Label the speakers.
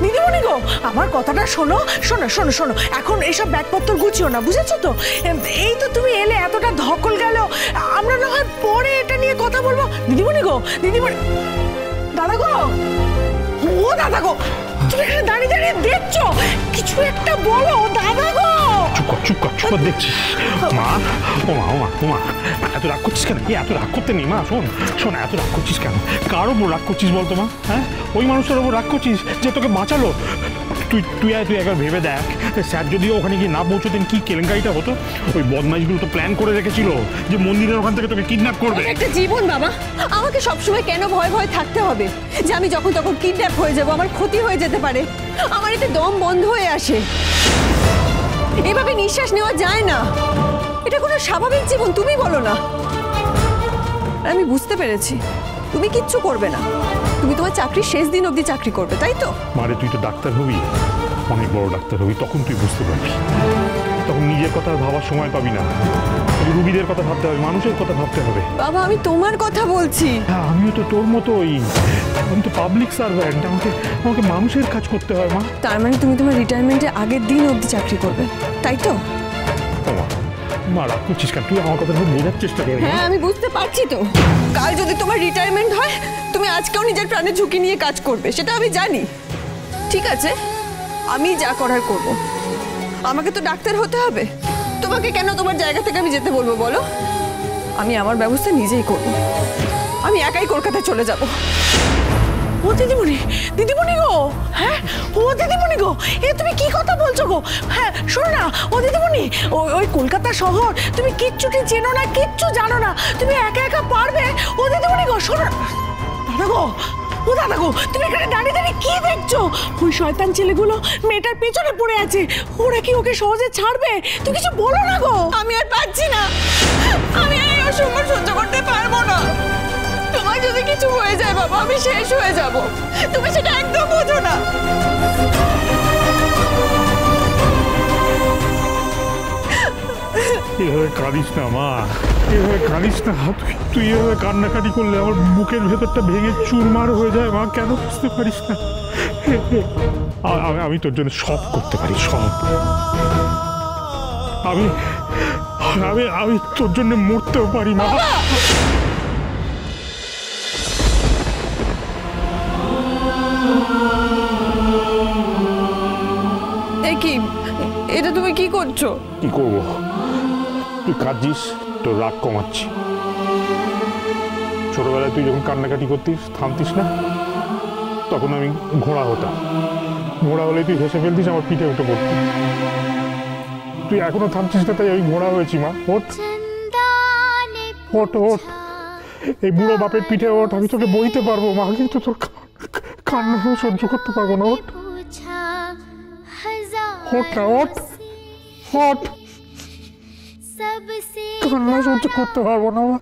Speaker 1: দিদিমণি গো, আমার কথাটা শোনো শোনো শোনো শোনো, এখন এসব ব্যাগপত্র গুছিও না, বুঝেছো তো? এই তো তুমি এলে, এতটা ধকল গেল, আমরা না হয় পরে এটা নিয়ে কথা বলবো। দিদিমণি গো, দিদিমণি, দাদা গো, ও দাদা গো, তুমি এখানে দাঁড়িয়ে দাঁড়িয়ে দেখছো, কিছু একটা বলো দাদা গো।
Speaker 2: চুপ কর দেখছিস মা? ও মা এত রাগ করছিস কেন? এত রাগ করতে নেই মা। শোন এত রাগ করছিস কেন? কার ওপর রাগ করছিস বলতো মা? হ্যাঁ, ওই মানুষটার ওপর রাগ করছিস যে তোকে বাঁচালো। তুই একবার ভেবে দেখ, স্যার যদি ওখানে গিয়ে না পৌঁছতেন কি কেলেঙ্কারিটা হতো। ওই বদমাইশগুলো তো প্ল্যান করে রেখেছিল যে মন্দিরের ওখান থেকে তোকে কিডন্যাপ করবে।
Speaker 3: একটা জীবন বাবা, আমাকে সবসময় কেন ভয় ভয় থাকতে হবে যে আমি যখন তখন কিডন্যাপ হয়ে যাব, আমার ক্ষতি হয়ে যেতে পারে? আমার এতে দম বন্ধ হয়ে আসে, এভাবে নিঃশ্বাস নেওয়া যায় না। এটা কোনো স্বাভাবিক জীবন তুমি বলো না? আমি বুঝতে পেরেছি তুমি কিচ্ছু করবে না, তুমি তোমার চাকরির শেষ দিন অবধি চাকরি করবে, তাই তো?
Speaker 2: মারে তুই তো ডাক্তার হবি, অনেক বড় ডাক্তার হবি, তখন তুই বুঝতে পারবি। তখন নিজের কথা ভাবার সময় পাবি না, রুগীদের কথা ভাবতে হবে, মানুষের কথা ভাবতে হবে।
Speaker 3: বাবা আমি তোমার কথা বলছি।
Speaker 2: হ্যাঁ, আমিও তো তোর মতোই, আমি তো পাবলিক সার্ভেন্ট, আমাকে মানুষের কাজ করতে হয় মা।
Speaker 3: তার মানে তুমি তোমার রিটায়ারমেন্টের আগের দিন অবধি চাকরি করবে, তাই তো?
Speaker 2: মা রাগ করছিস কেন? তুই আমার কথা বোঝার চেষ্টা কর।
Speaker 3: হ্যাঁ আমি বুঝতে পারছি তো, কাল যদি তোমার রিটায়ারমেন্ট হয় তুমি আজকেও নিজের প্রাণের ঝুঁকি নিয়ে কাজ করবে, সেটা আমি জানি। ঠিক আছে, আমি যা করার করব। আমাকে তো ডাক্তার হতে হবে, তোমাকে কেন তোমার জায়গা থেকে আমি যেতে বলবো বলো? আমি আমার ব্যবস্থা নিজেই করব, আমি একাই কলকাতায় চলে যাব।
Speaker 1: ও দিদিমণি গো, হ্যাঁ ও দিদিমণি গো, এ তুমি কি কথা বলছো গো? হ্যাঁ শোনো না, ও দিদিমণি, ওই কলকাতা শহর তুমি কিচ্ছুটি চেনো না, কিচ্ছু জানো না, তুমি একা একা পারবে? ও দিদিমণি গো শোনো, দাদা গো, ও দাদা গো, তুমি এখানে দাঁড়িয়ে দাঁড়িয়ে কি দেখছো? ওই শয়তান ছেলেগুলো মেয়েটার পেছনে পড়ে আছে, ওরা কি ওকে সহজে ছাড়বে? তুমি কিছু বলো না গো।
Speaker 3: আমি আর পারছি না, আমি এই অসম্মান সহ্য করতে পারবো না। তোমার যদি কিছু হয়ে যায় বাবা, আমি শেষ হয়ে যাব, তুমি সেটা একদম বোঝো না।
Speaker 2: এভাবে কাঁদিস না মা, এভাবে কাঁদিস না। তুই এভাবে কান্নাকাটি করলে আমার বুকের ভেতরটা ভেঙে চুরমার হয়ে যায় মা। কেন বুঝতে পারিস না? আমি তোর জন্য সব করতে পারি, সব। আমি তোর জন্য মরতেও পারি মা।
Speaker 3: কি এটা তুমি কি করছো?
Speaker 2: কি করবো? তুই কাঁদছিস, তোর রাগ কমাচ্ছি। ছোটবেলায় তুই যখন কান্নাকাটি করতিস, থামতিস না, তখন আমি ঘোড়া হতাম। ঘোড়া হলে তুই হেসে ফেলতিস, আমার পিঠে উঠে পড়তি। তুই এখনো থামছিস না, তাই আমি ঘোড়া হয়েছি মা। ওঠ ওঠ ওঠ, এই বুড়ো বাপের পিঠে ওঠ, আমি তোকে বইতে পারবো মা, কিন্তু তোর কান্না সহ্য করতে পারবো না। ওঠ ওঠ না, ওঠ ওঠ, কান্না সহ্য করতে পারবো না মা।